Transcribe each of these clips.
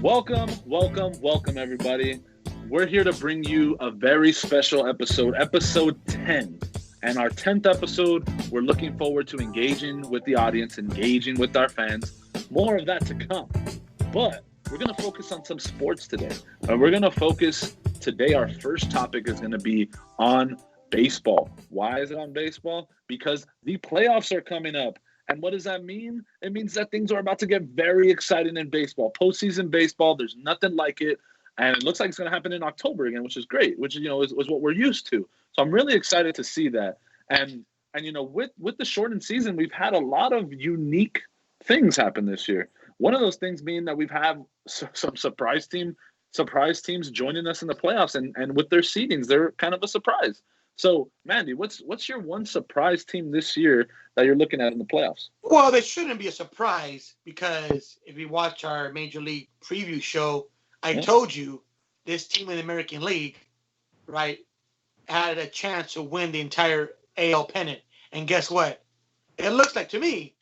Welcome, everybody. We're here to bring you a very special episode 10. And our 10th episode, we're looking forward to engaging with the audience, engaging with our fans. More of that to come. But we're going to focus on some sports today. And we're going to focus today, our first topic is going to be on baseball. Why is it on baseball? Because the playoffs are coming up. And what does that mean? It means that things are about to get very exciting in baseball. Postseason baseball, there's nothing like it. And it looks like it's going to happen in October again, which is great, which is what we're used to. So I'm really excited to see that. And with the shortened season, we've had a lot of unique things happen this year. One of those things being that we've had some surprise teams joining us in the playoffs, and with their seedings, they're kind of a surprise. So, Mandy, what's your one surprise team this year that you're looking at in the playoffs? Well, they shouldn't be a surprise because if you watch our Major League preview show, I told you this team in the American League, right, had a chance to win the entire AL pennant. And guess what? It looks like to me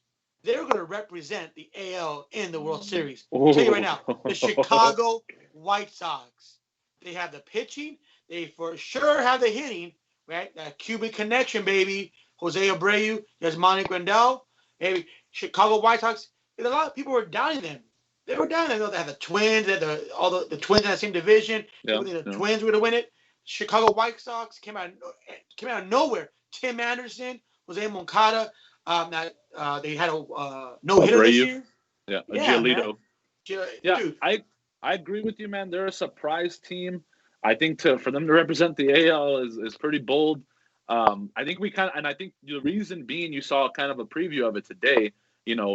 they're going to represent the AL in the World Series. I'll tell you right now, the Chicago White Sox. They have the pitching. They for sure have the hitting. Right, that Cuban connection, baby. Jose Abreu, Yasmani Grandal, maybe Chicago White Sox. A lot of people were doubting them. They were doubting them. They had the Twins, they had all the Twins in that same division. The Twins were going to win it. Chicago White Sox came out of nowhere. Tim Anderson, Jose Moncada. They had a no-hitter this year. Yeah, Giolito. Dude. I agree with you, man. They're a surprise team. I think for them to represent the AL is pretty bold. I think I think the reason being, you saw kind of a preview of it today.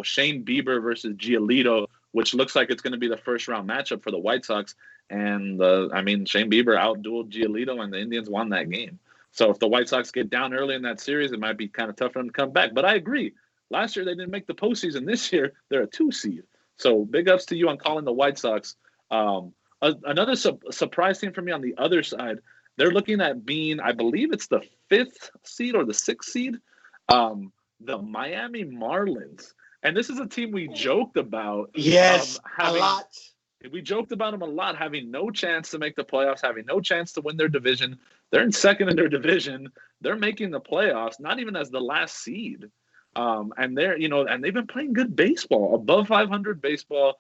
Shane Bieber versus Giolito, which looks like it's going to be the first round matchup for the White Sox. And Shane Bieber outdueled Giolito, and the Indians won that game. So if the White Sox get down early in that series, it might be kind of tough for them to come back. But I agree. Last year they didn't make the postseason. This year they're a 2 seed. So big ups to you on calling the White Sox. Another surprise team for me on the other side, they're looking at being, I believe it's the 5th seed or the 6th seed, the Miami Marlins. And this is a team we joked about. Yes, a lot. We joked about them a lot, having no chance to make the playoffs, having no chance to win their division. They're in second in their division. They're making the playoffs, not even as the last seed. And they've been playing good baseball, above 500 baseball.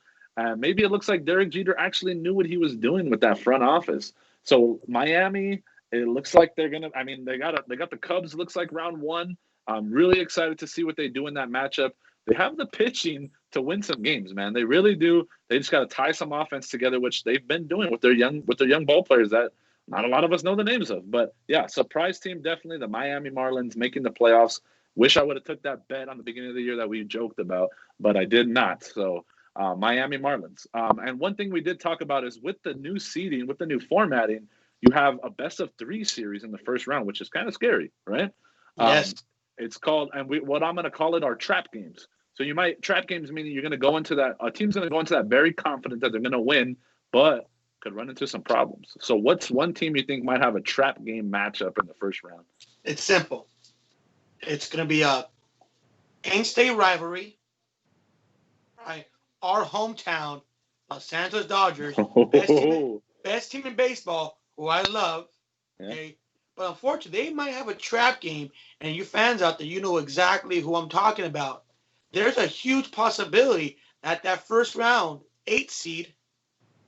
Maybe it looks like Derek Jeter actually knew what he was doing with that front office. So Miami, it looks like they're gonna. They got the Cubs. Looks like round 1. I'm really excited to see what they do in that matchup. They have the pitching to win some games, man. They really do. They just got to tie some offense together, which they've been doing with their young ball players that not a lot of us know the names of. But yeah, surprise team definitely. The Miami Marlins making the playoffs. Wish I would have took that bet on the beginning of the year that we joked about, but I did not. So. Miami Marlins. And one thing we did talk about is with the new seeding, with the new formatting, you have a best-of-3 series in the first round, which is kind of scary, right? Yes. It's called, and what I'm going to call it are trap games. So trap games meaning you're going to go into that, a team's going to go into that very confident that they're going to win, but could run into some problems. So what's one team you think might have a trap game matchup in the first round? It's simple. It's going to be a in-state rivalry, right? Our hometown, Los Angeles Dodgers, best team in baseball, who I love. Yeah. Okay, but unfortunately, they might have a trap game, and you fans out there, you know exactly who I'm talking about. There's a huge possibility that first round 8 seed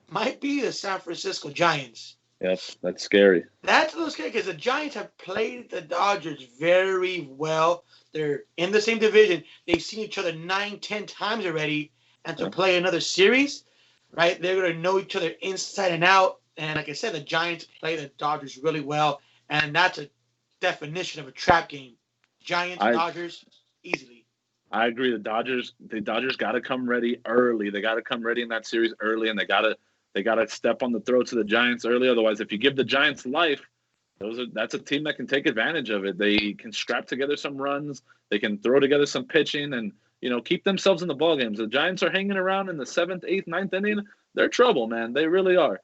might be the San Francisco Giants. Yes, that's scary. That's a little scary because the Giants have played the Dodgers very well. They're in the same division. They've seen each other 9-10 times already. And to play another series, right, they're going to know each other inside and out. And like I said, the Giants play the Dodgers really well. And that's a definition of a trap game. Dodgers, easily. I agree. The Dodgers got to come ready early. They got to come ready in that series early, and they got to step on the throats of the Giants early. Otherwise, if you give the Giants life, that's a team that can take advantage of it. They can scrap together some runs. They can throw together some pitching and keep themselves in the ball games. The Giants are hanging around in the 7th, 8th, 9th inning. They're trouble, man. They really are.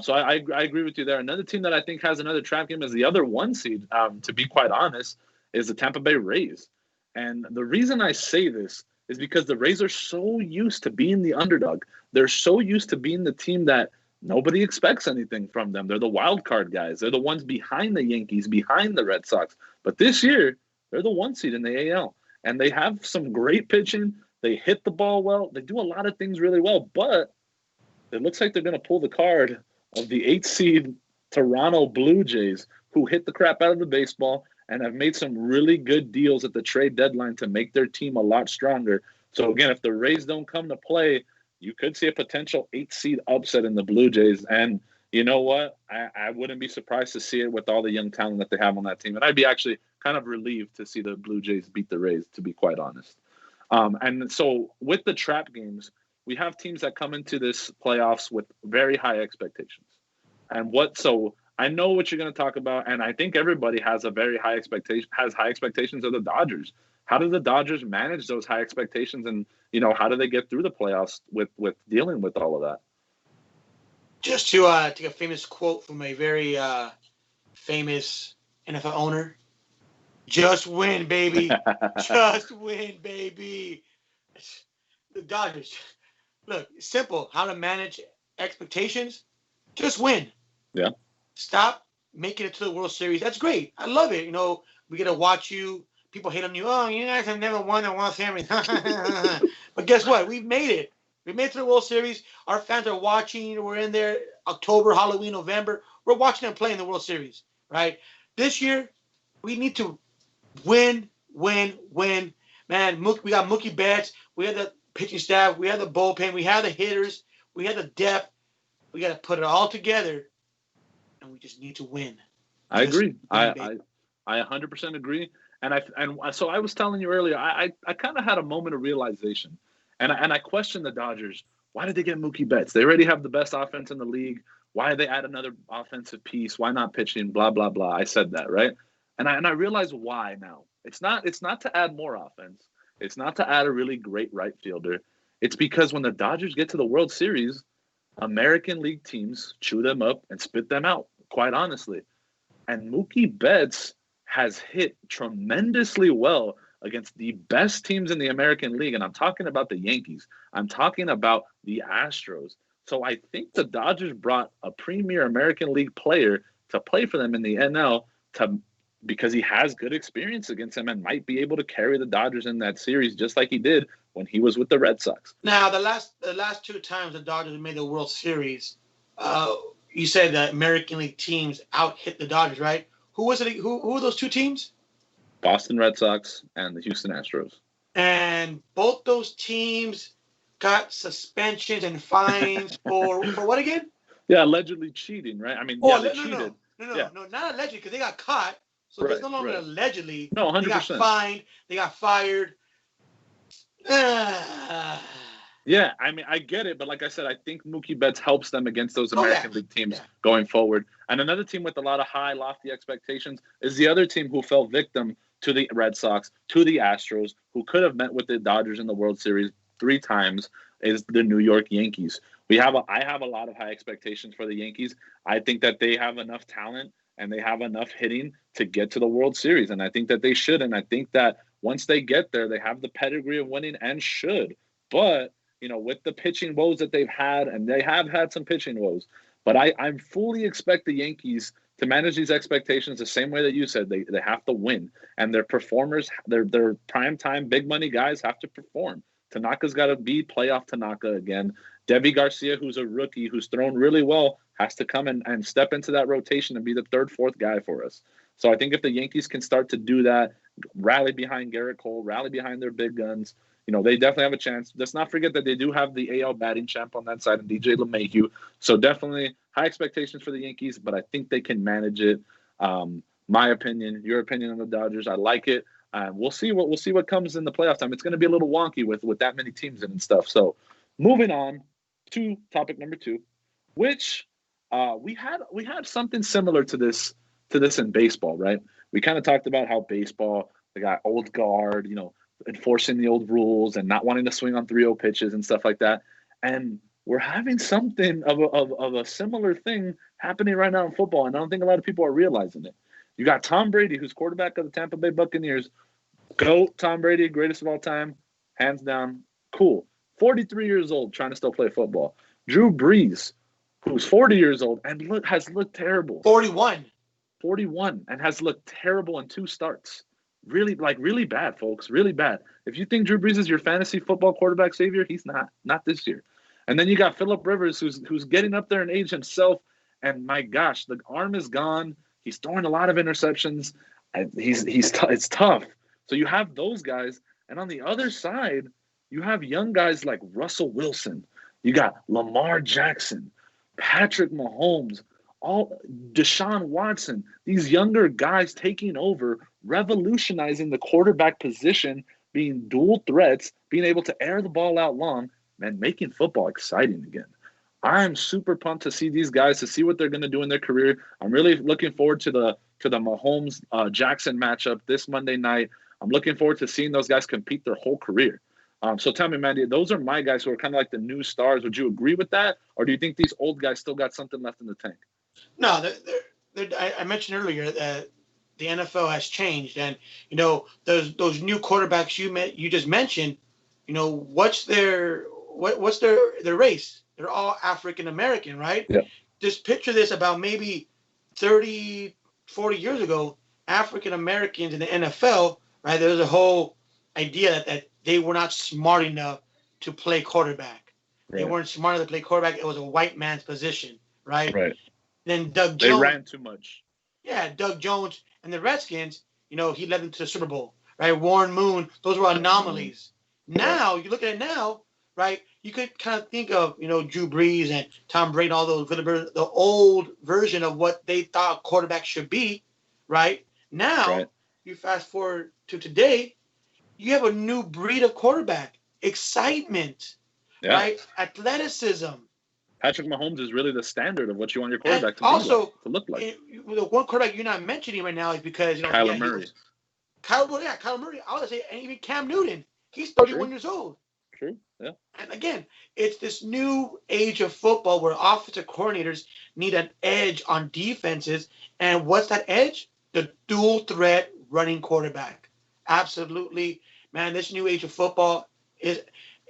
So I agree with you there. Another team that I think has another trap game is the other 1 seed, to be quite honest, is the Tampa Bay Rays. And the reason I say this is because the Rays are so used to being the underdog. They're so used to being the team that nobody expects anything from them. They're the wild card guys. They're the ones behind the Yankees, behind the Red Sox. But this year, they're the 1 seed in the AL. And they have some great pitching. They hit the ball well. They do a lot of things really well. But it looks like they're going to pull the card of the 8 seed Toronto Blue Jays, who hit the crap out of the baseball and have made some really good deals at the trade deadline to make their team a lot stronger. So, again, if the Rays don't come to play, you could see a potential 8 seed upset in the Blue Jays. And you know what? I wouldn't be surprised to see it with all the young talent that they have on that team. And I'd be actually kind of relieved to see the Blue Jays beat the Rays, to be quite honest. And so with the trap games, we have teams that come into this playoffs with very high expectations. So I know what you're going to talk about, and I think everybody has a very high expectations of the Dodgers. How do the Dodgers manage those high expectations, and how do they get through the playoffs with dealing with all of that? Just to take a famous quote from a very famous NFL owner: "Just win, baby. Just win, baby." The Dodgers. Look, it's simple. How to manage expectations? Just win. Yeah. Stop making it to the World Series. That's great. I love it. We get to watch you. People hate on you. Oh, you guys have never won a World Series. But guess what? We've made it. We made it to the World Series. Our fans are watching. We're in there October, Halloween, November. We're watching them play in the World Series, right? This year, we need to win. Man, we got Mookie Betts. We have the pitching staff. We have the bullpen. We have the hitters. We have the depth. We got to put it all together, and we just need to win. I agree. I 100% agree. And so I was telling you earlier, I kind of had a moment of realization, and I questioned the Dodgers. Why did they get Mookie Betts? They already have the best offense in the league. Why did they add another offensive piece? Why not pitching? Blah blah blah. I said that, right? And I realize why now. It's not to add more offense. It's not to add a really great right fielder. It's because when the Dodgers get to the World Series, American League teams chew them up and spit them out, quite honestly. And Mookie Betts has hit tremendously well against the best teams in the American League. And I'm talking about the Yankees. I'm talking about the Astros. So I think the Dodgers brought a premier American League player to play for them in the NL because he has good experience against them and might be able to carry the Dodgers in that series just like he did when he was with the Red Sox. Now, the last 2 times the Dodgers made the World Series, you said that American League teams out-hit the Dodgers, right? Who was it? Who were those 2 teams? Boston Red Sox and the Houston Astros. And both those teams got suspensions and fines for what again? Yeah, allegedly cheating, right? I mean, they cheated. No, not allegedly, because they got caught. So there's no longer allegedly. No, 100%. They got fined. They got fired. Yeah, I mean, I get it, but like I said, I think Mookie Betts helps them against those American League teams going forward. And another team with a lot of high, lofty expectations is the other team who fell victim to the Red Sox, to the Astros, who could have met with the Dodgers in the World Series 3 times, is the New York Yankees. I have a lot of high expectations for the Yankees. I think that they have enough talent and they have enough hitting to get to the World Series, and I think that they should. And I think that once they get there, they have the pedigree of winning and should. But with the pitching woes that they've had, and they have had some pitching woes, but I fully expect the Yankees to manage these expectations the same way that you said. They have to win, and their performers, their primetime big money guys have to perform. Tanaka's got to be playoff Tanaka again. Debbie Garcia, who's a rookie, who's thrown really well, has to come and step into that rotation and be the 3rd, 4th guy for us. So I think if the Yankees can start to do that, rally behind Garrett Cole, rally behind their big guns, they definitely have a chance. Let's not forget that they do have the AL batting champ on that side and DJ LeMahieu. So definitely high expectations for the Yankees, but I think they can manage it. My opinion, your opinion on the Dodgers, I like it. We'll see what comes in the playoff time. It's going to be a little wonky with that many teams in and stuff. So moving on to topic number 2, which we had something similar to this in baseball, right? We kind of talked about how baseball, they got old guard, enforcing the old rules and not wanting to swing on 3-0 pitches and stuff like that. And we're having something of a similar thing happening right now in football, and I don't think a lot of people are realizing it. You got Tom Brady, who's quarterback of the Tampa Bay Buccaneers. GOAT Tom Brady, greatest of all time, hands down, cool. 43 years old, trying to still play football. Drew Brees, who's 40 years old and has looked terrible. 41. 41 and has looked terrible in 2 starts. Really bad, folks. Really bad. If you think Drew Brees is your fantasy football quarterback savior, he's not this year. And then you got Phillip Rivers, who's getting up there in age himself. And my gosh, the arm is gone. He's throwing a lot of interceptions. And it's tough. So you have those guys, and on the other side, you have young guys like Russell Wilson. You got Lamar Jackson, Patrick Mahomes, all Deshaun Watson. These younger guys taking over, revolutionizing the quarterback position, being dual threats, being able to air the ball out long, and making football exciting again. I'm super pumped to see these guys, to see what they're going to do in their career. I'm really looking forward to the Mahomes Jackson matchup this Monday night. I'm looking forward to seeing those guys compete their whole career. So tell me, Mandy, those are my guys who are kind of like the new stars. Would you agree with that, or do you think these old guys still got something left in the tank? No, I mentioned earlier that the NFL has changed, and those new quarterbacks you just mentioned. What's their race? They're all African American, right? Yeah. Just picture this: about maybe 30, 40 years ago, African Americans in the NFL, right? There was a whole idea that they were not smart enough to play quarterback. Right. They weren't smart enough to play quarterback. It was a white man's position, right? Right. Then Doug Jones. They ran too much. Yeah, Doug Jones and the Redskins, he led them to the Super Bowl, right? Warren Moon, those were anomalies. Now, you look at it now, right? You could kind of think of, Drew Brees and Tom Brady, all those, the old version of what they thought quarterback should be, right? Now, you fast forward to today, you have a new breed of quarterback. Excitement, right? Athleticism. Patrick Mahomes is really the standard of what you want your quarterback to look like. The one quarterback you're not mentioning right now is because Kyler Murray. Kyler Murray. I would say, and even Cam Newton. He's 31 years old. True. Yeah. And again, it's this new age of football where offensive coordinators need an edge on defenses. And what's that edge? The dual threat running quarterback. Absolutely, man. This new age of football is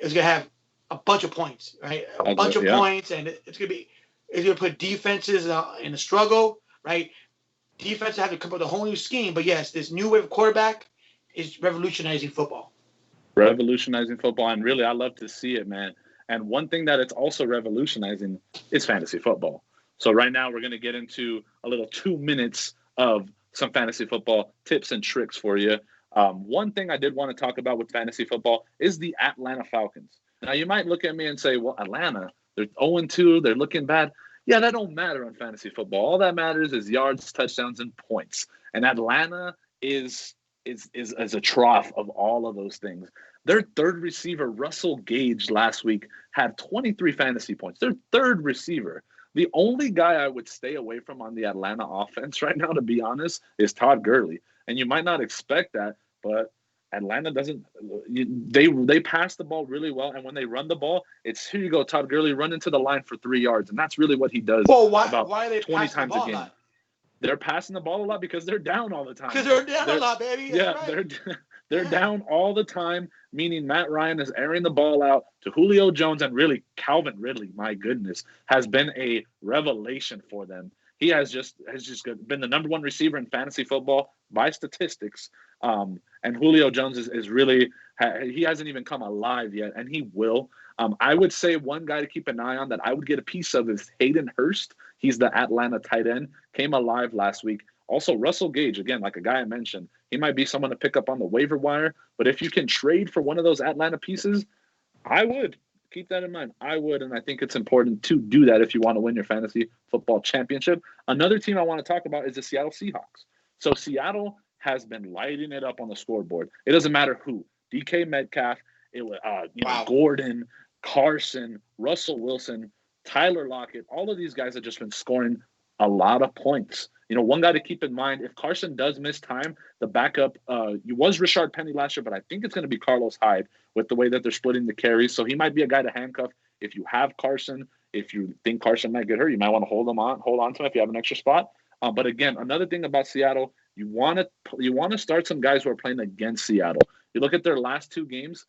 gonna have a bunch of points, right? A bunch of points, and it's gonna put defenses in a struggle, right? Defenses have to come up with a whole new scheme. But yes, this new wave of quarterback is revolutionizing football. Revolutionizing football, and really, I love to see it, man. And one thing that it's also revolutionizing is fantasy football. So right now, we're going to get into a little 2 minutes of some fantasy football tips and tricks for you. One thing I did want to talk about with fantasy football is the Atlanta Falcons. Now, you might look at me and say, well, Atlanta, they're 0-2, they're looking bad. Yeah, that don't matter on fantasy football. All that matters is yards, touchdowns, and points. And Atlanta is a trough of all of those things. Their third receiver, Russell Gage, last week had 23 fantasy points. Their third receiver. The only guy I would stay away from on the Atlanta offense right now, to be honest, is Todd Gurley. And you might not expect that, but Atlanta doesn't. They pass the ball really well, and when they run the ball, it's here you go, Todd Gurley, run into the line for 3 yards, and that's really what he does. Well, why are they 20 times a game? They're passing the ball a lot because they're down all the time. Because they're down a lot, baby. They're down all the time, meaning Matt Ryan is airing the ball out to Julio Jones, and really Calvin Ridley, my goodness, has been a revelation for them. He has just been the number one receiver in fantasy football by statistics. And Julio Jones is really he hasn't even come alive yet, and he will. I would say one guy to keep an eye on that I would get a piece of is Hayden Hurst. He's the Atlanta tight end, came alive last week. Also, Russell Gage, again, like a guy I mentioned, he might be someone to pick up on the waiver wire. But if you can trade for one of those Atlanta pieces, I would. Keep that in mind. I would, and I think it's important to do that if you want to win your fantasy football championship. Another team I want to talk about is the Seattle Seahawks. So Seattle has been lighting it up on the scoreboard. It doesn't matter who. DK Metcalf, Gordon, Carson, Russell Wilson, Tyler Lockett, all of these guys have just been scoring a lot of points. One guy to keep in mind, if Carson does miss time, the backup was Rashard Penny last year, but I think it's going to be Carlos Hyde with the way that they're splitting the carries. So he might be a guy to handcuff if you have Carson. If you think Carson might get hurt, you might want to hold on to him if you have an extra spot. But again, another thing about Seattle, you want to start some guys who are playing against Seattle. You look at their last 2 games.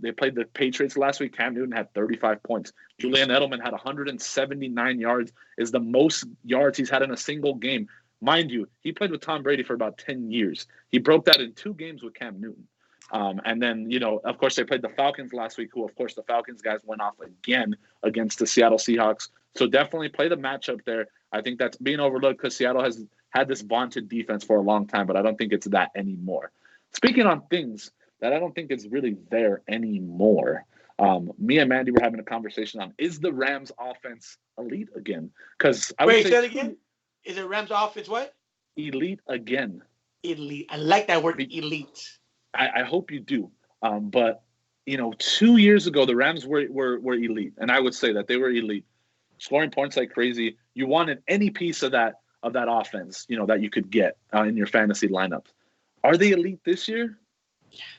They played the Patriots last week. Cam Newton had 35 points. Julian Edelman had 179 yards, is the most yards he's had in a single game. Mind you, he played with Tom Brady for about 10 years. He broke that in 2 games with Cam Newton. And then, of course, they played the Falcons last week, who, of course, the Falcons guys went off again against the Seattle Seahawks. So definitely play the matchup there. I think that's being overlooked because Seattle has had this vaunted defense for a long time, but I don't think it's that anymore. Speaking on things that I don't think is really there anymore, me and Mandy were having a conversation on, is the Rams offense elite again? Because I would Wait, say say that again? Is the Rams offense what? Elite again. Elite. I like that word, elite. I hope you do. But 2 years ago, the Rams were elite, and I would say that they were elite, scoring points like crazy. You wanted any piece of that offense, that you could get in your fantasy lineups. Are they elite this year?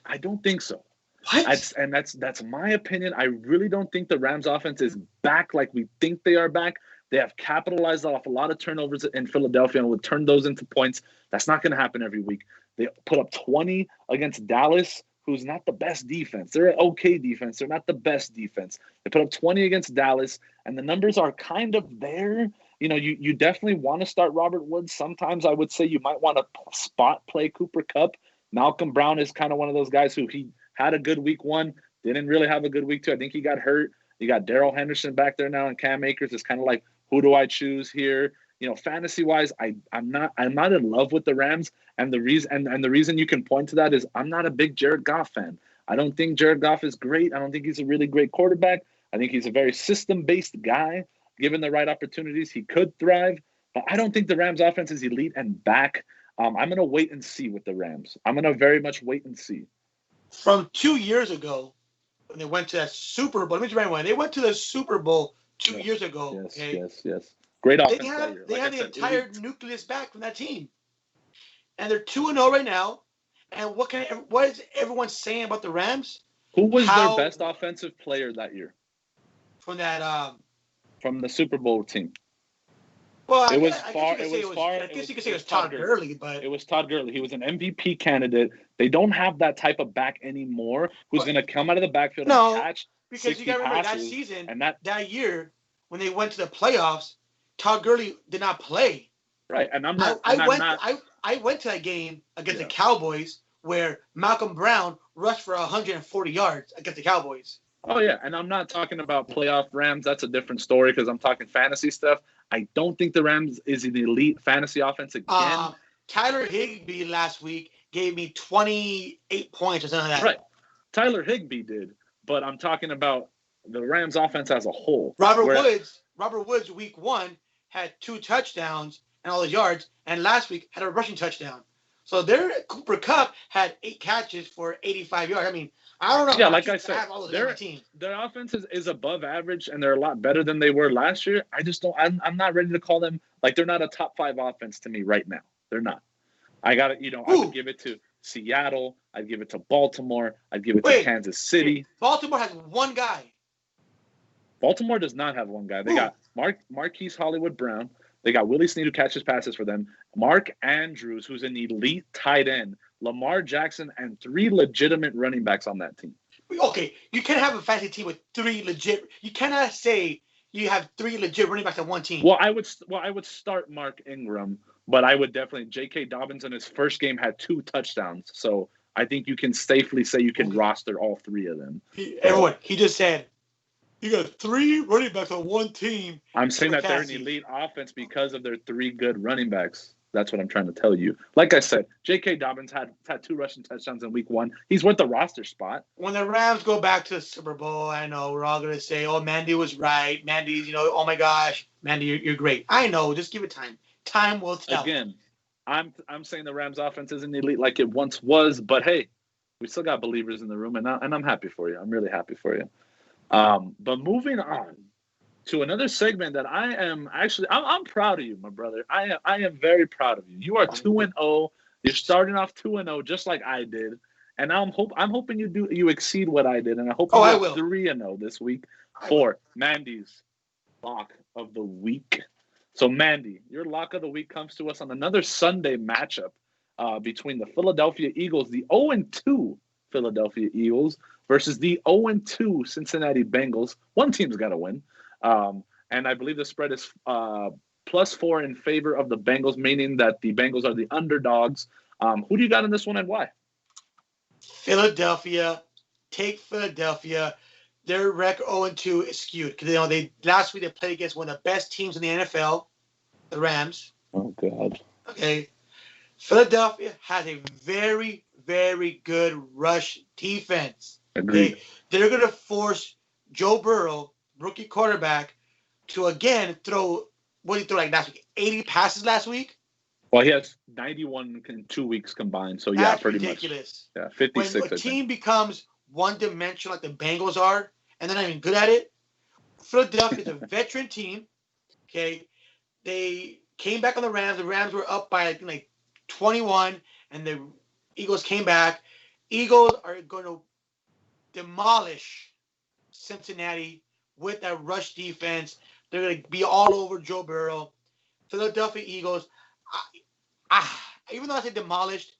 I don't think so. What? And that's my opinion. I really don't think the Rams offense is back like we think they are back. They have capitalized off a lot of turnovers in Philadelphia and would turn those into points. That's not going to happen every week. They put up 20 against Dallas, who's not the best defense. They're an okay defense. They're not the best defense. They put up 20 against Dallas, and the numbers are kind of there. You definitely want to start Robert Woods. Sometimes I would say you might want to spot play Cooper Kupp. Malcolm Brown is kind of one of those guys who he had a good week 1, didn't really have a good week 2. I think he got hurt. You got Darrell Henderson back there now, and Cam Akers is kind of like, who do I choose here? Fantasy wise, I'm not in love with the Rams, and the reason you can point to that is I'm not a big Jared Goff fan. I don't think Jared Goff is great. I don't think he's a really great quarterback. I think he's a very system-based guy. Given the right opportunities, he could thrive. But I don't think the Rams offense is elite and back. I'm going to wait and see with the Rams. I'm going to very much wait and see. From 2 years ago, when they went to that Super Bowl, let me just remind you, they went to the Super Bowl 2 years ago. Yes. Great offense. They have the entire nucleus back from that team. And they're 2-0 right now. And what is everyone saying about the Rams? Who was their best offensive player that year? From that from the Super Bowl team. Well, I guess you could say it was Todd Gurley, but it was Todd Gurley. He was an MVP candidate. They don't have that type of back anymore who's going to come out of the backfield and catch. Because you got to remember that season, and that year when they went to the playoffs, Todd Gurley did not play. Right, and I went to that game against the Cowboys where Malcolm Brown rushed for 140 yards against the Cowboys. Oh, yeah, and I'm not talking about playoff Rams. That's a different story because I'm talking fantasy stuff. I don't think the Rams is an elite fantasy offense again. Tyler Higbee last week gave me 28 points or something like that. Right, Tyler Higbee did, but I'm talking about the Rams offense as a whole. Robert Woods, week 1, had 2 touchdowns and all his yards, and last week had a rushing touchdown. So their Cooper Kupp had 8 catches for 85 yards. I mean, I don't know. Yeah, like I said, their offense is above average, and they're a lot better than they were last year. I just don't. I'm not ready to call them like they're not a top 5 offense to me right now. They're not. I got it. I would give it to Seattle. I'd give it to Baltimore. I'd give it to Kansas City. Baltimore has one guy. Baltimore does not have one guy. They got Marquise Hollywood Brown. They got Willie Snead, who catches passes for them. Mark Andrews, who's an elite tight end. Lamar Jackson, and 3 legitimate running backs on that team. Okay, you can't have a fantasy team with 3 legit. You cannot say you have 3 legit running backs on one team. Well, I would start Mark Ingram, but I would definitely. J.K. Dobbins in his first game had 2 touchdowns, so I think you can safely say you can roster all 3 of them. He just said, you got 3 running backs on one team. I'm saying that they're an elite offense because of their 3 good running backs. That's what I'm trying to tell you. Like I said, J.K. Dobbins had 2 rushing touchdowns in week 1. He's worth the roster spot. When the Rams go back to the Super Bowl, I know we're all going to say, oh, Mandy was right. Mandy's, oh my gosh, Mandy, you're great. I know. Just give it time. Time will tell. Again, I'm saying the Rams offense isn't elite like it once was, but hey, we still got believers in the room, and I'm happy for you. I'm really happy for you. But moving on to another segment that I'm proud of you, my brother. I am very proud of you. You are 2-0. You're starting off 2-0 just like I did. And I'm hoping you exceed what I did. And I hope you I will. 3-0 this week for Mandy's lock of the week. So Mandy, your lock of the week comes to us on another Sunday matchup between the Philadelphia Eagles, the 0-2 Philadelphia Eagles, versus the 0-2 Cincinnati Bengals. One team's got to win. And I believe the spread is +4 in favor of the Bengals, meaning that the Bengals are the underdogs. Who do you got in this one and why? Philadelphia. Take Philadelphia. Their record 0-2 is skewed because they last week they played against one of the best teams in the NFL, the Rams. Oh God. Okay. Philadelphia has a very, very good rush defense. Agreed. They're going to force Joe Burrow, rookie quarterback, to again throw. What did he throw like last week? 80 passes last week. Well, he has 91 in 2 weeks combined. So That's pretty ridiculous. much. Yeah, 56. When a team becomes one-dimensional like the Bengals are, and they're not even good at it. Philadelphia's a veteran team. Okay, they came back on the Rams. The Rams were up by I think like 21, and the Eagles came back. Eagles are going to demolish Cincinnati with that rush defense. They're going to be all over Joe Burrow. Philadelphia Eagles, even though I say demolished,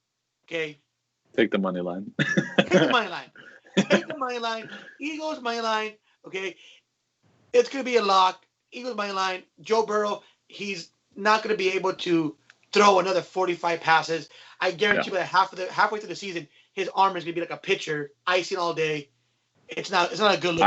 okay. Take the money line. Take the money line. Take the money line. Eagles money line, okay. It's going to be a lock. Eagles money line. Joe Burrow, he's not going to be able to throw another 45 passes. I guarantee you that halfway through the season, his arm is going to be like a pitcher, icing all day. It's not a good look.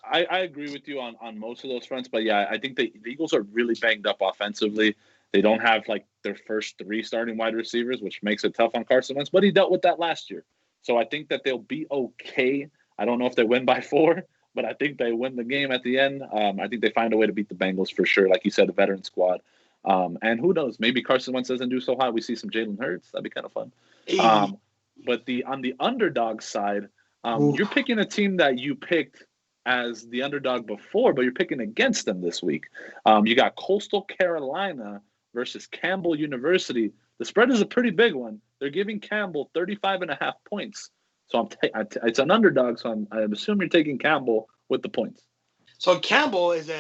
I agree with you on most of those fronts, but yeah, I think the Eagles are really banged up offensively. They don't have like their first 3 starting wide receivers, which makes it tough on Carson Wentz, but he dealt with that last year. So I think that they'll be okay. I don't know if they win by 4, but I think they win the game at the end. I think they find a way to beat the Bengals for sure. Like you said, a veteran squad. And who knows? Maybe Carson Wentz doesn't do so hot. We see some Jalen Hurts. That'd be kind of fun. But on the underdog side, you're picking a team that you picked as the underdog before, but you're picking against them this week. You got Coastal Carolina versus Campbell University. The spread is a pretty big one. They're giving Campbell 35.5 points. So it's an underdog, so I assume you're taking Campbell with the points. So Campbell is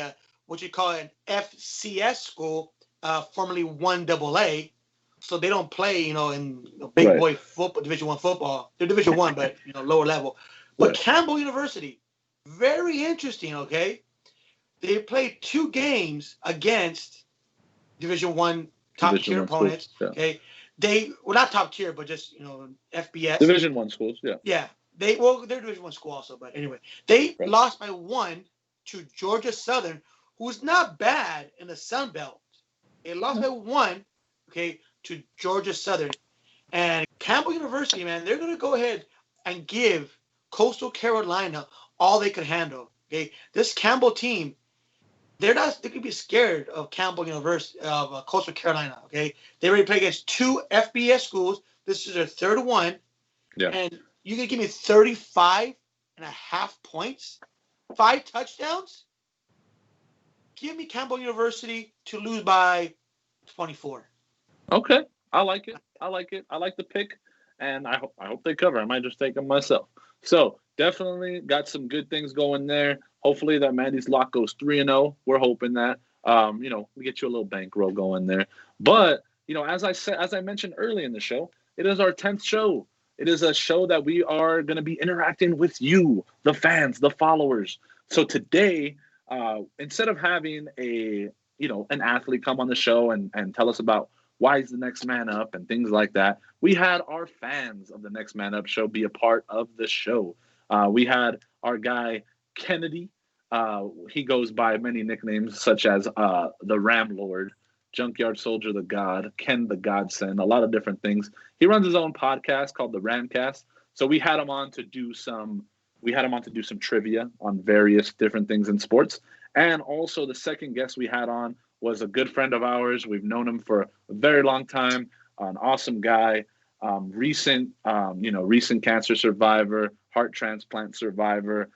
what you call an FCS school, formerly 1AA. So they don't play, in big boy football, Division I football. They're Division I, but lower level. But Campbell University, very interesting. Okay, they played 2 games against Division I top tier opponents. Yeah. Okay, they not top tier, but just FBS Division I schools. Yeah. Yeah, they're Division I school also, but anyway, they lost by 1 to Georgia Southern, who's not bad in the Sun Belt. They lost by 1. Okay. To Georgia Southern. And Campbell University, man, they're going to go ahead and give Coastal Carolina all they could handle. Okay, this Campbell team, they could be scared of Campbell University, of Coastal Carolina. Okay, they already played against 2 FBS schools. This is their 3rd one. Yeah. And you can give me 35.5 points, 5 touchdowns. Give me Campbell University to lose by 24. Okay, I like it. I like the pick, and I hope they cover. I might just take them myself. So definitely got some good things going there. Hopefully that Mandy's lock goes 3-0. We're hoping that we get you a little bankroll going there. But as I mentioned early in the show, it is our 10th show. It is a show that we are going to be interacting with you, the fans, the followers. So today, instead of having an athlete come on the show and tell us about why is the Next Man Up and things like that, we had our fans of the Next Man Up show be a part of the show. We had our guy Kennedy. He goes by many nicknames such as the Ram Lord, Junkyard Soldier the God, Ken the Godsend, a lot of different things. He runs his own podcast called the Ramcast. So we had him on to do some trivia on various different things in sports. And also the second guest we had on was a good friend of ours. We've known him for a very long time. An awesome guy, recent cancer survivor, heart transplant survivor,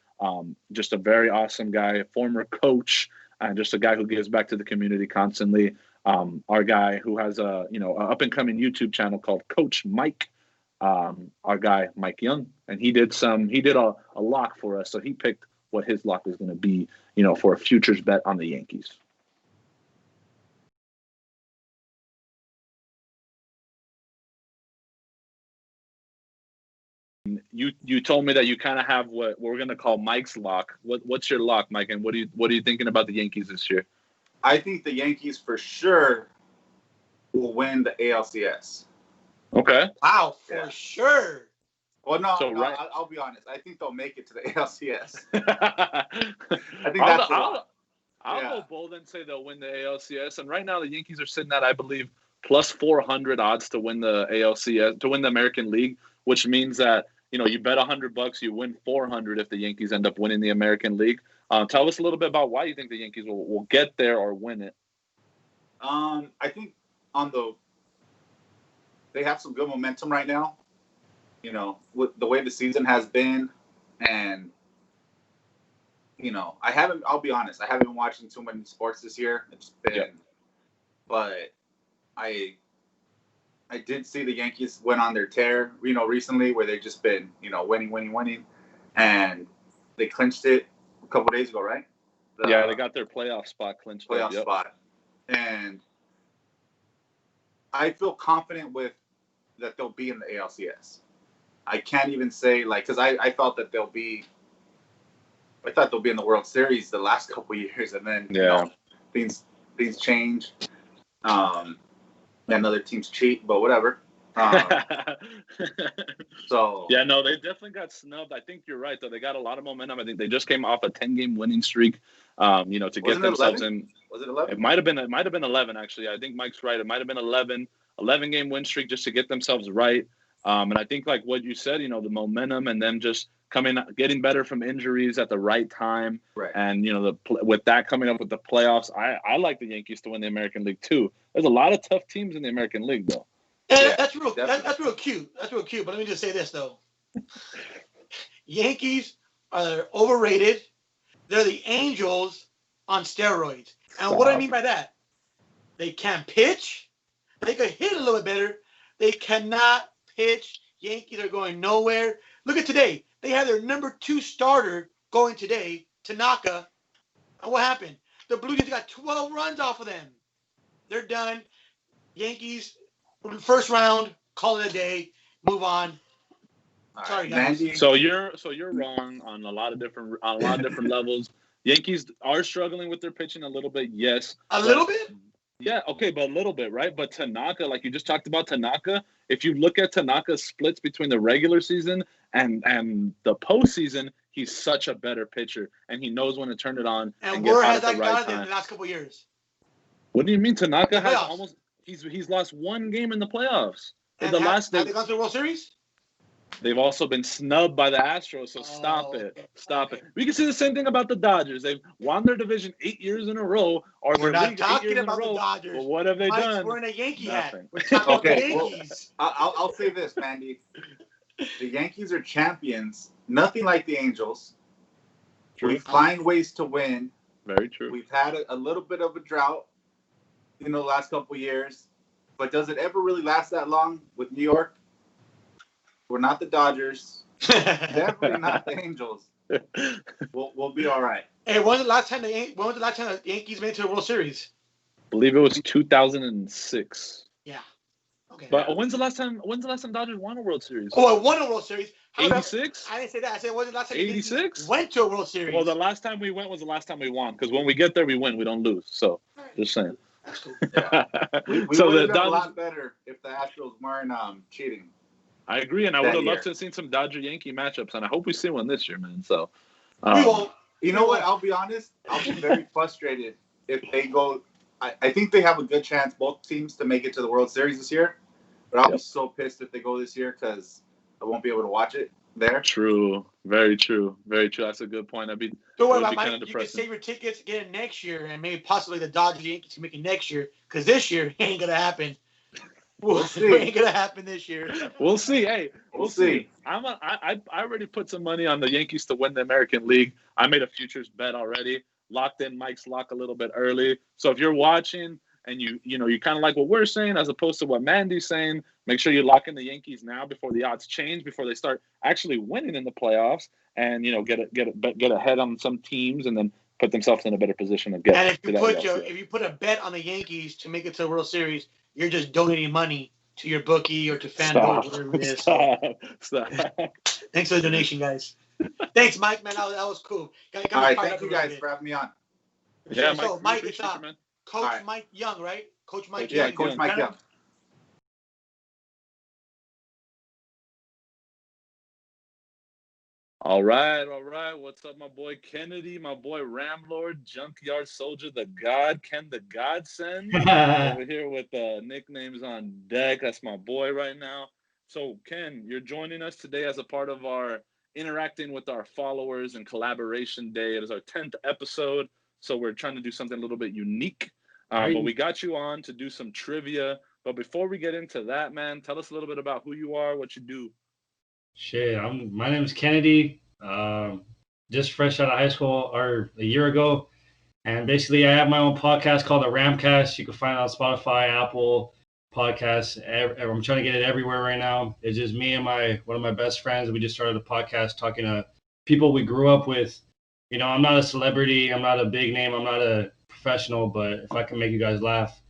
just a very awesome guy, former coach, and just a guy who gives back to the community constantly. Our guy who has a up and coming YouTube channel called Coach Mike. Our guy Mike Young, and he did a lock for us. So he picked what his lock was going to be, for a futures bet on the Yankees. you told me that you kind of have what we're gonna call Mike's lock. What's your lock, Mike? And what are you thinking about the Yankees this year? I think the Yankees for sure will win the ALCS. Okay. Wow, for sure. Well, no, right. I'll be honest. I think they'll make it to the ALCS. I think I'll go bold and say they'll win the ALCS. And right now the Yankees are sitting at, I believe, plus 400 odds to win the ALCS, to win the American League, which means that, you bet $100, you win 400 if the Yankees end up winning the American League. Tell us a little bit about why you think the Yankees will get there or win it. I think they have some good momentum right now. With the way the season has been, and I'll be honest, I haven't been watching too many sports this year. It's been, but I did see the Yankees went on their tear, recently, where they've just been, winning, and they clinched it a couple days ago, right? They got their playoff spot clinched. Spot, and I feel confident that they'll be in the ALCS. I can't even say because I thought that they'll be in the World Series the last couple of years, and then things change. And other teams cheat, but whatever. So they definitely got snubbed. I think you're right, though. They got a lot of momentum. I think they just came off a 10-game winning streak. To get themselves in. Was it 11? It might have been 11, actually. I think Mike's right. It might have been 11-game win streak just to get themselves right. And I think, like what you said, the momentum and them just getting better from injuries at the right time. Right. And, with that coming up with the playoffs, I like the Yankees to win the American League, too. There's a lot of tough teams in the American League, though. That's real cute. That's real cute. But let me just say this, though. Yankees are overrated. They're the Angels on steroids. And what do I mean by that? They can't pitch. They could hit a little bit better. They cannot pitch. Yankees are going nowhere. Look at today. They had their number 2 starter going today, Tanaka. And what happened? The Blue Jays got 12 runs off of them. They're done. Yankees, first round, call it a day, move on. Sorry, guys. So you're wrong on a lot of different levels. Yankees are struggling with their pitching a little bit, yes. A little bit? Yeah, okay, but a little bit, right? But Tanaka, like you just talked about Tanaka, if you look at Tanaka's splits between the regular season and the postseason, he's such a better pitcher, and he knows when to turn it on. And where has that gotten in the last couple of years? What do you mean Tanaka has almost – he's lost one game in the playoffs. And have they gone to the World Series? They've also been snubbed by the Astros, so stop it. We can say the same thing about the Dodgers. They've won their division 8 years in a row. Or we're not talking about the Dodgers. Well, what have they done? We're in a Yankee hat. We're talking about the Yankees. Well, I'll say this, Mandy. The Yankees are champions. Nothing like the Angels. True. We find ways to win. Very true. We've had a little bit of a drought, the last couple of years. But does it ever really last that long with New York? We're not the Dodgers. Definitely not the Angels. We'll be all right. Hey, when was the last time the Yankees made it to the World Series? I believe it was 2006. Yeah. Okay. But when's the last time Dodgers won a World Series? Oh, I won a World Series. 86? I didn't say that. I said, when's the last time 86? Went to a World Series? Well, the last time we went was the last time we won. Because when we get there, we win. We don't lose. So, just saying. That's cool. Yeah. We would have done a lot better if the Astros weren't cheating. I agree, and I would have loved to have seen some Dodger-Yankee matchups, and I hope we see one this year, man. So, we won't. You know what? I'll be honest. I'll be very frustrated if they go. I think they have a good chance, both teams, to make it to the World Series this year. But I'll be so pissed if they go this year because I won't be able to watch it there. True. Very true. Very true. That's a good point. Don't worry about Mike. You can save your tickets, get it next year, and maybe possibly the Dodgers Yankees can make it next year because this year it ain't going to happen. We'll see. It ain't gonna happen this year. We'll see. Hey, we'll see. I already put some money on the Yankees to win the American League. I made a futures bet already. Locked in Mike's lock a little bit early. So if you're watching and you kind of like what we're saying as opposed to what Mandy's saying, make sure you lock in the Yankees now before the odds change, before they start actually winning in the playoffs, and get ahead on some teams and then put themselves in a better position to get. And if you put a bet on the Yankees to make it to the World Series, you're just donating money to your bookie or to FanDuel, whatever it is. Stop. Thanks for the donation, guys. Thanks, Mike, man. That was cool. All right, thank you guys for having me on. Yeah, so, Mike, it's you, man. Coach right. Mike Young, right? Coach Mike Yeah, Young. Coach Mike Young. All right. What's up, my boy Kennedy, my boy Ramlord, Junkyard Soldier, the God, Ken the Godsend, over here with nicknames on deck. That's my boy right now. So, Ken, you're joining us today as a part of our interacting with our followers and collaboration day. It is our 10th episode, so we're trying to do something a little bit unique. But we got you on to do some trivia. But before we get into that, man, tell us a little bit about who you are, what you do. Shit, my name is Kennedy. Just fresh out of high school or a year ago, and basically I have my own podcast called the Ramcast. You can find it on Spotify, Apple Podcasts. I'm trying to get it everywhere right now. It's just me and one of my best friends. We just started a podcast talking to people we grew up with. You know, I'm not a celebrity. I'm not a big name. I'm not a professional. But if I can make you guys laugh,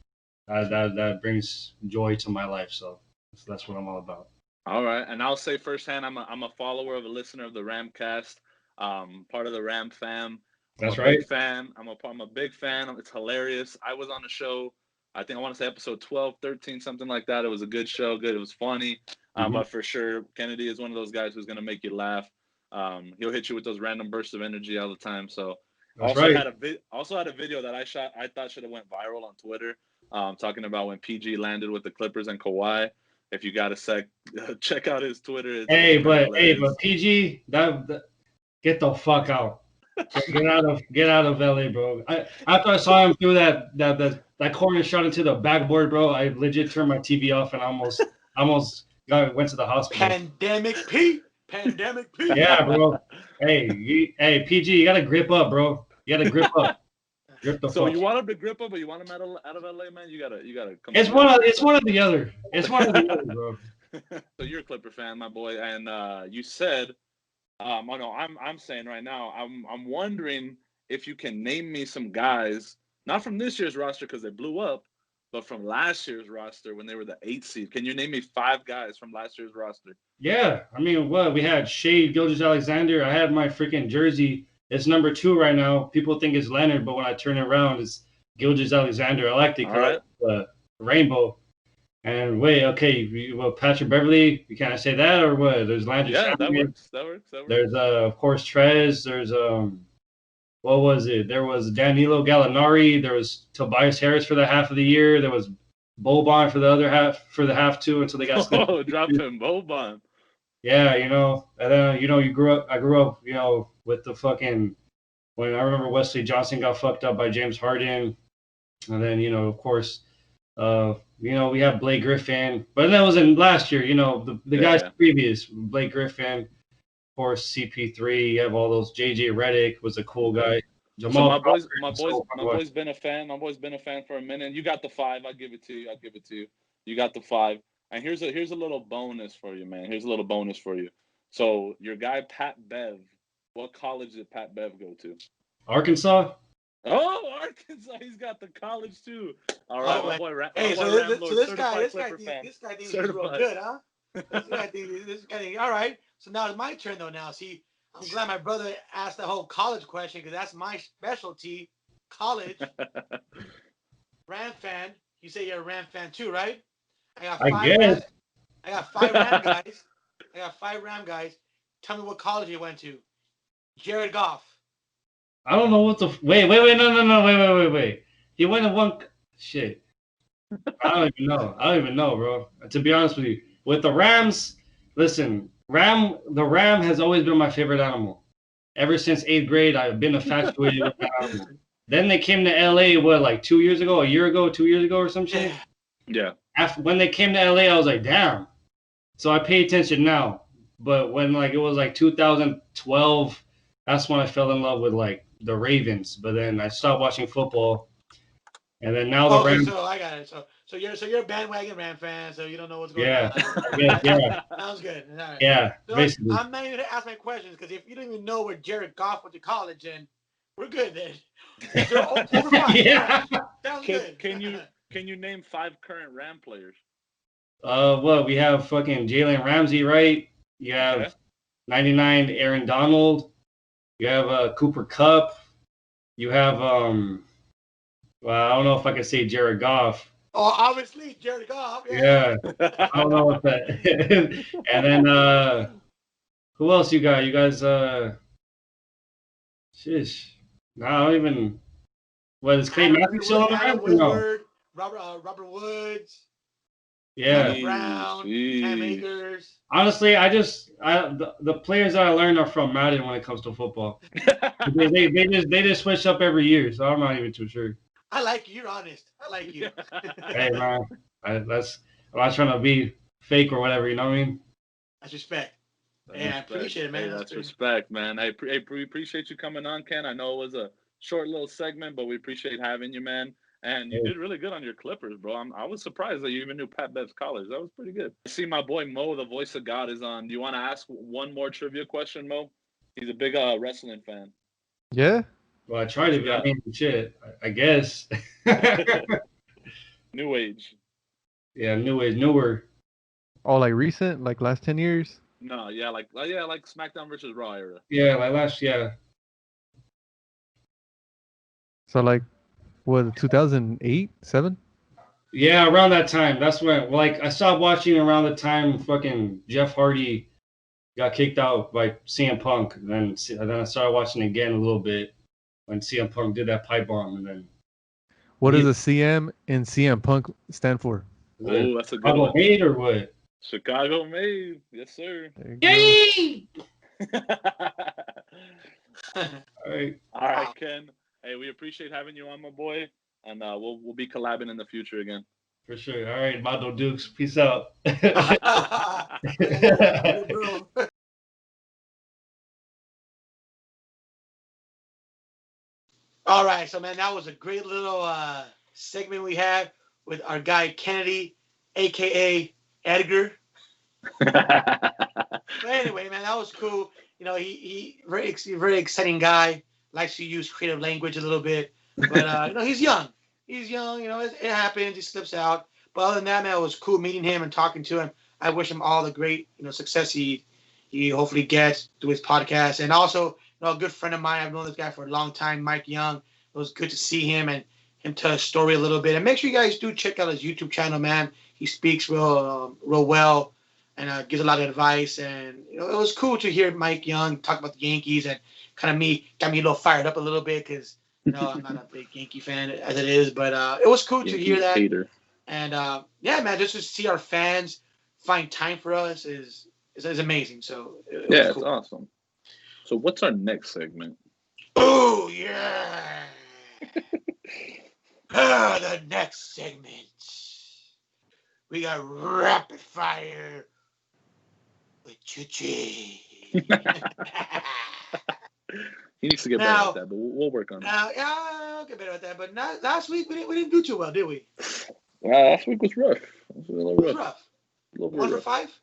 that brings joy to my life. So that's what I'm all about. All right, and I'll say firsthand, I'm a follower of a listener of the Ramcast, part of the Ram fam. That's right. Big fan. I'm a big fan. It's hilarious. I was on the show. I think I want to say episode 12, 13, something like that. It was a good show. Good. It was funny. But for sure, Kennedy is one of those guys who's gonna make you laugh. He'll hit you with those random bursts of energy all the time. So That's also right. had a video that I shot. I thought should have went viral on Twitter. Talking about when PG landed with the Clippers and Kawhi. If you got a sec, check out his Twitter. But PG, that get the fuck out. Get out of LA, bro. After I saw him through that corner shot into the backboard, bro, I legit turned my TV off and almost went to the hospital. Pandemic Pete. Yeah, bro. Hey, PG, you gotta grip up, bro. You gotta grip up. So you want him to grip up, but you want him out of LA, man? You gotta come. It's one of the other. It's one of the other, bro. So you're a Clipper fan, my boy, and you said, oh no, I'm saying right now, I'm wondering if you can name me some guys, not from this year's roster because they blew up, but from last year's roster when they were the 8th seed. Can you name me 5 guys from last year's roster? Yeah, I mean, we had Shea Gilgeous-Alexander. I had my freaking jersey. It's number 2 right now. People think it's Leonard, but when I turn it around, it's Gilgeous-Alexander. I like the rainbow. And Patrick Beverly. You can't say that or what? There's Landry. Yeah, that works. There's of course Trez. There's what was it? There was Danilo Gallinari. There was Tobias Harris for the half of the year. There was Boban for the half too until they got. Oh, drop him, Boban. Yeah, and then I grew up, with the fucking when I remember Wesley Johnson got fucked up by James Harden, and then of course, we have Blake Griffin, but that was in last year. The guys previous Blake Griffin, of course CP3. You have all those. JJ Redick was a cool guy. Jamal my boy's been a fan. My boy's been a fan for a minute. You got the 5. I'll give it to you. You got the 5. And here's a little bonus for you, man. Here's a little bonus for you. So your guy Pat Bev, what college did Pat Bev go to? Arkansas. Oh, Arkansas. He's got the college too. All right, my boy. This guy thinks he's real good, huh? This guy. All right. So now it's my turn though. Now, see, I'm glad my brother asked the whole college question because that's my specialty. College. Ram fan. You say you're a Ram fan too, right? I got 5 Ram guys. Tell me what college he went to. Jared Goff. I don't know what the wait. No, wait. He went to one shit. I don't even know, bro. To be honest with you, with the Rams, listen, the Ram has always been my favorite animal. Ever since 8th grade, I've been infatuated with the animal. Then they came to LA, like 2 years ago, 2 years ago or some shit? Yeah. When they came to LA, I was like, damn. So I pay attention now. But when it was 2012, that's when I fell in love with the Ravens. But then I stopped watching football. And then now the Rams. So I got it. So you're a bandwagon Ram fan, so you don't know what's going on. Yeah. Sounds good. All right. Yeah, so basically. I'm not even going to ask my questions because if you don't even know where Jared Goff went to college, then we're good then. Over 5. Yeah. Sounds good. Can you name 5 current Ram players? What we have fucking Jalen Ramsey, right? You have Okay. 99 Aaron Donald. You have Cooper Kupp. You have well, I don't know if I can say Jared Goff. Oh, obviously, Jared Goff. Yeah, I don't know what that. And then who else you got? You guys shish. No, I don't even. What is Clay Matthews still on the Adam Rams or no? Woodward, Robert Woods, Yeah. Brown, Cam Akers. Honestly, the players that I learned are from Madden when it comes to football. They just switch up every year, so I'm not even too sure. I like you. You're honest. I like you. Hey man, I'm not trying to be fake or whatever. You know what I mean? That's respect. Yeah, I appreciate it, man. Hey, that's respect, man. We appreciate you coming on, Ken. I know it was a short little segment, but we appreciate having you, man. And you did really good on your Clippers, bro. I was surprised that you even knew Pat Bev's college. That was pretty good. I see my boy Mo, the voice of God, is on. Do you want to ask one more trivia question, Mo? He's a big wrestling fan. Yeah. Well, I tried to. I mean, shit. I guess. New age. Yeah, newer. Oh, like recent, like last 10 years. No, like SmackDown versus Raw era. Yeah, like last. Yeah. So like, what, 2008, 7? Yeah, around that time. That's when, like, I stopped watching around the time fucking Jeff Hardy got kicked out by CM Punk. And then I started watching again a little bit when CM Punk did that pipe bomb. And then What does a CM and CM Punk stand for? Oh, that's a good one. Made or what? Chicago made. Yes, sir. Yay! All right, Ken. Hey, we appreciate having you on, my boy. And we'll be collabing in the future again. For sure. All right, Mando Dukes. Peace out. All right, so man, that was a great little segment we had with our guy Kennedy, aka Edgar. But anyway, man, that was cool. You know, he very exciting guy. Likes to use creative language a little bit, but you know, he's young. He's young. You know, it happens. He slips out. But other than that, man, it was cool meeting him and talking to him. I wish him all the great, you know, success he hopefully gets through his podcast. And also, you know, a good friend of mine. I've known this guy for a long time, Mike Young. It was good to see him and him tell his story a little bit. And make sure you guys do check out his YouTube channel, man. He speaks real well and gives a lot of advice. And you know, it was cool to hear Mike Young talk about the Yankees and got me a little fired up a little bit because you know I'm not a big Yankee fan as it is, but it was cool to hear that. Hater. And yeah, man, just to see our fans find time for us is amazing. So it's cool. Awesome. So what's our next segment? Oh yeah. The next segment. We got rapid fire with Chuchi. He needs to get better at that, but we'll work on that. Yeah, I'll get better at that. But last week we didn't do too well, did we? Last week was rough. It was a little rough. 1 for 5?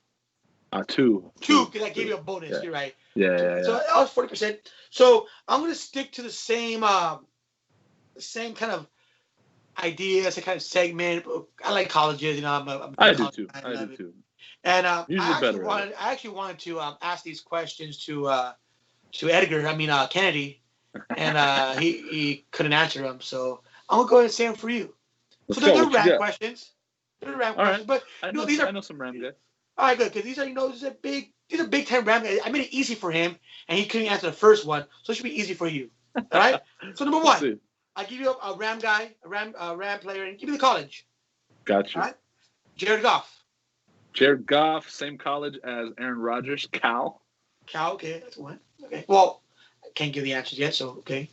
2. 2, because I gave you a bonus. Yeah. You're right. Yeah. So that was 40%. So I'm gonna stick to the same kind of idea, same kind of segment. I like colleges, you know. I do too. And I actually wanted to ask these questions to Edgar. I mean Kennedy, and he couldn't answer them. So I'm gonna go ahead and say them for you. So they're random questions. But I know some Ram guys. All right, good, because these are big time Ram guys. I made it easy for him, and he couldn't answer the first one, so it should be easy for you. All right. So number 1, I give you a Ram guy, a Ram player, and give me the college. Gotcha. All right. Jared Goff, same college as Aaron Rodgers, Cal, okay, that's one. Okay. Well, I can't give the answers yet, so okay.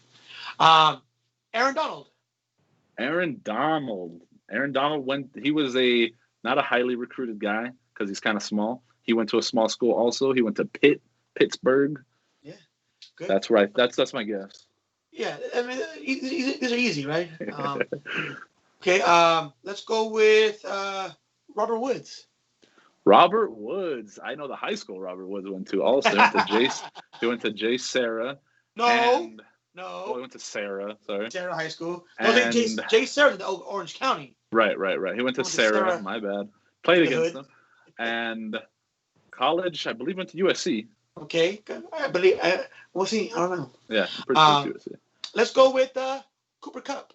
Aaron Donald he was not a highly recruited guy because he's kind of small. He went to a small school also. He went to Pittsburgh. Yeah. Good. That's right. That's my guess. Yeah, I mean, these are easy, right? Okay, let's go with Robert Woods. Robert Woods. I know the high school Robert Woods went to also. He went to J. Sarah. No. He went to Sarah. Sorry. Sarah High School. No, J. Sarah in Orange County. Right. He went to Sarah. My bad. Played The against hood. them. And college, I believe, went to USC. Okay, good. I believe. We'll see. I don't know. Yeah, I'm pretty sure it's USC. Let's go with Cooper Kupp.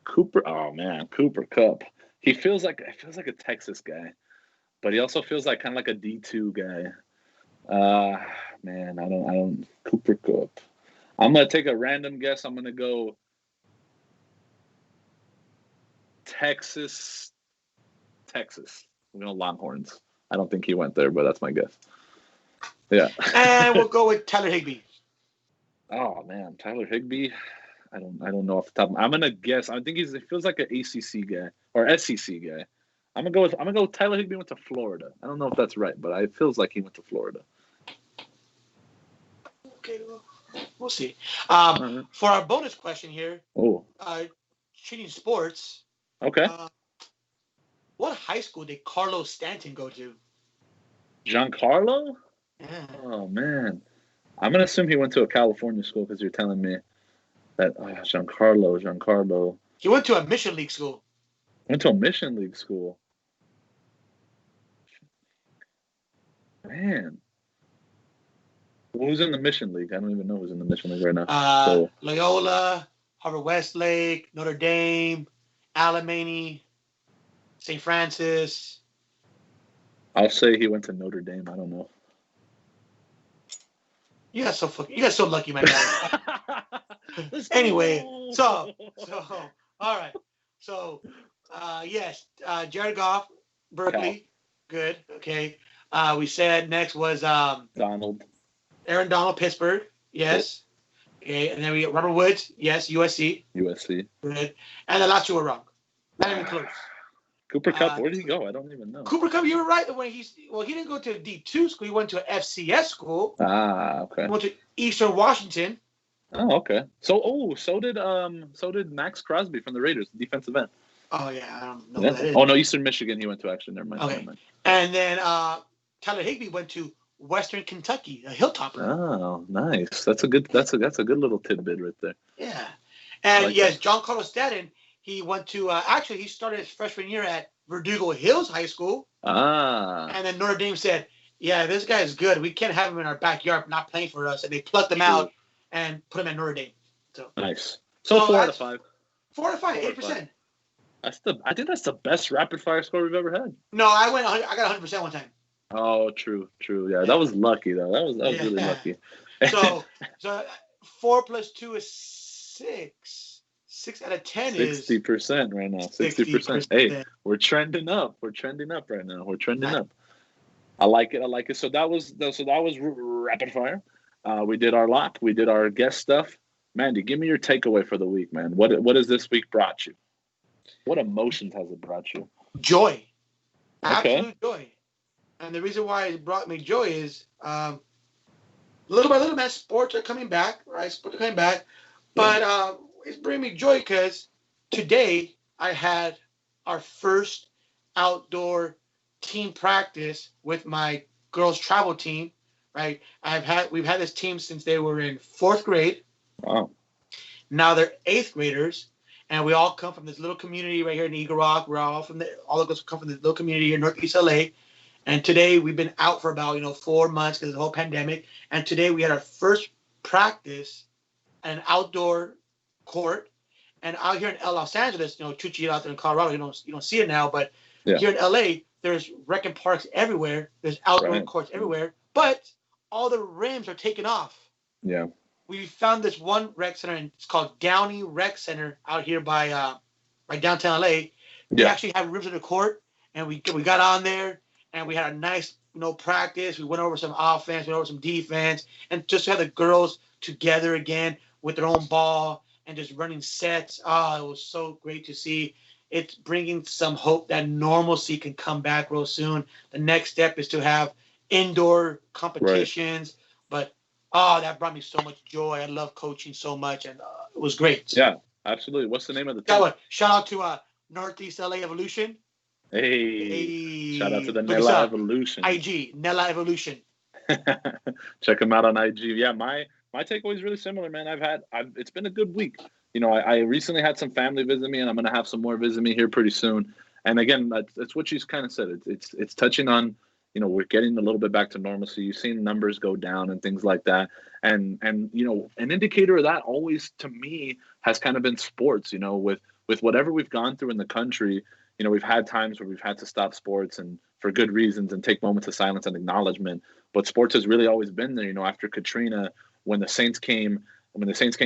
Cooper, oh man, Cooper Kupp. He feels like a Texas guy, but he also feels like kind of like a D2 guy. Man, I don't Cooper Kupp. I'm gonna take a random guess. I'm gonna go Texas. I'm going Longhorns. I don't think he went there, but that's my guess. Yeah. And we'll go with Tyler Higbee. Oh man, Tyler Higbee. I don't know off the top. I'm gonna guess. I think he feels like an ACC guy or SEC guy. I'm gonna go with Tyler Higbee went to Florida. I don't know if that's right, but it feels like he went to Florida. Okay, we'll see. Right. For our bonus question here, cheating sports. Okay. What high school did Carlos Stanton go to? Giancarlo? Yeah. Oh man, I'm gonna assume he went to a California school because you're telling me that Giancarlo. He went to a Mission League school. Went to a Mission League school. Man. Who's in the Mission League? I don't even know who's in the Mission League right now. Loyola, Harvard Westlake, Notre Dame, Alemany, St. Francis. I'll say he went to Notre Dame. I don't know. You got so lucky, my guy. Anyway, so all right. So yes, Jared Goff, Berkeley, good. Okay. We said next was Aaron Donald, Pittsburgh, yes. Okay, and then we got Robert Woods, yes, USC. USC. Good. And the last two were wrong. Not even close. Cooper Kupp, where did he go? I don't even know. Cooper Kupp, you were right. He didn't go to a D2 school. He went to an FCS school. Okay. He went to Eastern Washington. Oh, okay. So did Max Crosby from the Raiders, defensive end. Oh yeah, I don't know who that is. Oh no, Eastern Michigan. He went to actually. Never mind. Okay. Never mind. And then Tyler Higbee went to Western Kentucky, a Hilltopper. Oh, nice. That's a good little tidbit right there. Yeah. And like yes, Giancarlo Stanton, he went to he started his freshman year at Verdugo Hills High School. And then Notre Dame said, yeah, this guy is good. We can't have him in our backyard not playing for us. And they plucked him out and put him at Notre Dame. So nice. So 4 out of 5. 4 out of 5, 8%. I think that's the best rapid fire score we've ever had. No, I got 100% one time. Oh, true. Yeah, that was lucky though. That was really lucky. So 4 plus 2 is 6. 6 out of 10 is 60% right now. 60%. Hey, we're trending up. We're trending up right now. We're trending up. I like it. So that was rapid fire. We did our lock. We did our guest stuff. Mandy, give me your takeaway for the week, man. What has this week brought you? What emotions has it brought you? Joy. Okay. Absolute joy. And the reason why it brought me joy is little by little, man, sports are coming back, right? Sports are coming back. But it's bringing me joy because today I had our first outdoor team practice with my girls' travel team, right? We've had this team since they were in 4th grade. Wow. Now they're 8th graders. And we all come from this little community right here in Eagle Rock. We're all all of us come from this little community here in Northeast LA. And today we've been out for about 4 months because of the whole pandemic. And today we had our first practice at an outdoor court. And out here in Los Angeles, Chuchi out there in Colorado, you don't see it now, but here in LA, there's rec and parks everywhere. There's outdoor courts everywhere, but all the rims are taken off. Yeah. We found this one rec center, and it's called Downey Rec Center out here by downtown LA. They actually have rims in the court, and we got on there, and we had a nice practice. We went over some offense, went over some defense, and just to have the girls together again with their own ball and just running sets. Oh, it was so great to see. It's bringing some hope that normalcy can come back real soon. The next step is to have indoor competitions, but that brought me so much joy. I love coaching so much, and it was great. Yeah, absolutely. What's the name of the team? Shout out to Northeast LA Evolution. Hey, shout out to the Nella Evolution. IG, Nella Evolution. Check them out on IG. Yeah, my takeaway is really similar, man. It's been a good week. I recently had some family visit me, and I'm going to have some more visit me here pretty soon. And again, that's what she's kind of said. It's touching on, we're getting a little bit back to normalcy. You've seen numbers go down and things like that. And an indicator of that always, to me, has kind of been sports. With whatever we've gone through in the country, we've had times where we've had to stop sports and for good reasons and take moments of silence and acknowledgement. But sports has really always been there. After Katrina, when the Saints came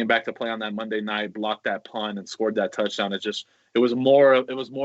back to play on that Monday night, blocked that punt and scored that touchdown, it was more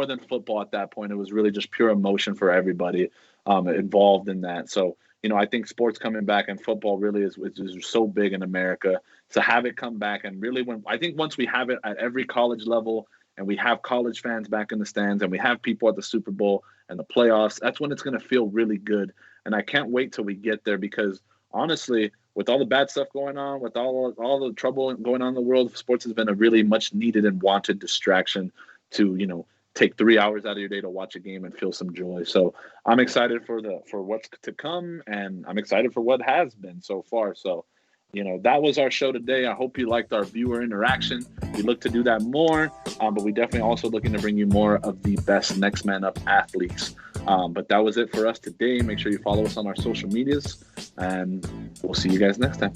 than football at that point. It was really just pure emotion for everybody involved in that. So, I think sports coming back and football really is so big in America. To have it come back and really once we have it at every college level and we have college fans back in the stands and we have people at the Super Bowl and the playoffs, that's when it's going to feel really good. And I can't wait till we get there, because honestly, with all the bad stuff going on, with all the trouble going on in the world, sports has been a really much needed and wanted distraction to, take 3 hours out of your day to watch a game and feel some joy. So I'm excited for what's to come, and I'm excited for what has been so far. So, that was our show today. I hope you liked our viewer interaction. We look to do that more, but we definitely also looking to bring you more of the best Next Man Up athletes. But that was it for us today. Make sure you follow us on our social medias, and we'll see you guys next time.